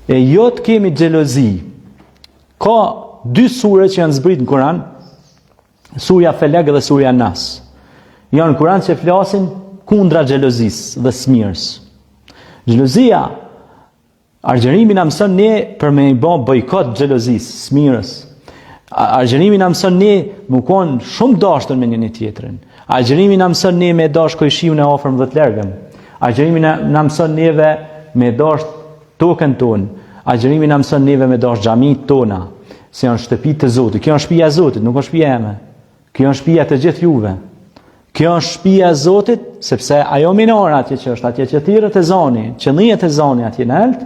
E jo të kemi xhelozi. Ka 2 sure që janë zbrit në Kur'an, surja Felek dhe surja Nas. Janë në Kur'an që flasin kundra xhelozisë dhe smirës. Xhelozia, argjerimi na mëson ne për me i bë bojkot xhelozisë, smirës. Argjerimi na mëson ne më kon shumë dashtën me njëri tjetrin. Argjerimi na mëson ne me dash kojshiun e afërm dhe të largëm. Argjerimi na mëson neve me dash tokën tonë. Argjerimi na mëson neve me dash xhamit tona, se janë shtëpitë të Zotit. Kjo është shtëpia e Zotit, nuk është shtëpia ime. Kjo është shtëpia të gjithë juve. Kjo është shtëpia e Zotit, sepse ajo minore atje që është, atje që thirrët e zani, që dhijet e zani atje në alt,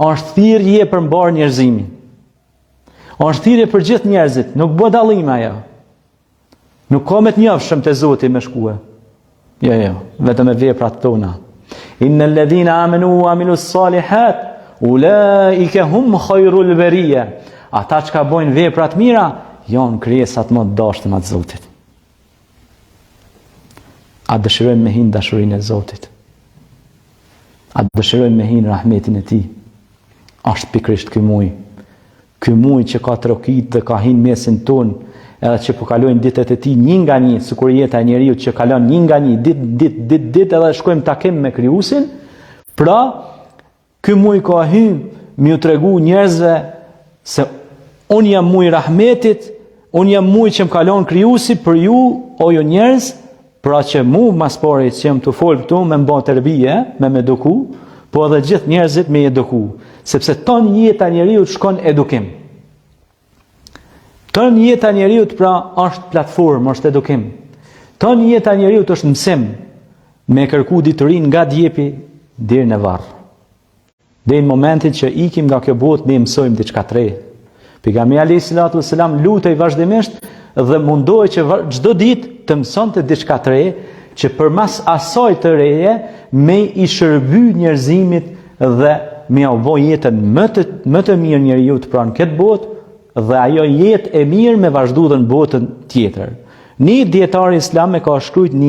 është thirrje për mbar njerëzimin. Është thirrje për gjithë njerëzit, nuk bë dallim ajo. Nuk ka me të njofshëm te Zoti me shkue. Jo, vetëm me veprat tona. Innal ladhina amanu wa amilus salihat ulaika hum khairul bariya. Ata që ka bojnë veprat mira, janë krijesat më të dashtuna të Zotit. A dëshirojmë me hinë dashurinë e Zotit? A dëshirojmë me hinë rahmetin e Tij? Është pikërisht ky muaj. Ky muaj që ka trokit dhe ka hinë mesin ton, edhe që po kalojnë ditët e Tij një nga një, sikur jeta e njeriu që kalon një nga një, ditë edhe shkojmë takim me Krijuesin. Pra, ky muaj ka hyrë mi u tregu njerëzve se unë jam muaj rahmetit, unë jam muaj që më kalon Krijuesi për ju, o ju njerëz, pra që mu mas pari që jam të folë këtu me mba tërbije, me eduku, po edhe gjithë njerëzit me eduku, sepse ton jeta njeriut shkon edukim. Ton jeta njeriut pra është platformë, është edukim. Ton jeta njeriut është mësim, me kërku diturin nga djepi deri në varr. Dhe në momentin që ikim nga kjo botë, ne mësojmë diçka të re. Pejgamberi alayhis salatu wassalam lutej vazhdimisht dhe mundohej që çdo ditë të mësonte diçka të re, që përmas asaj të reje me i shërby njerëzimit dhe me u bë jetën më të mirë njeriu të pranë këtë botë dhe ajo jetë e mirë me vazhdu dhe në botën tjetër. Një dietar islam e ka shkruajtur një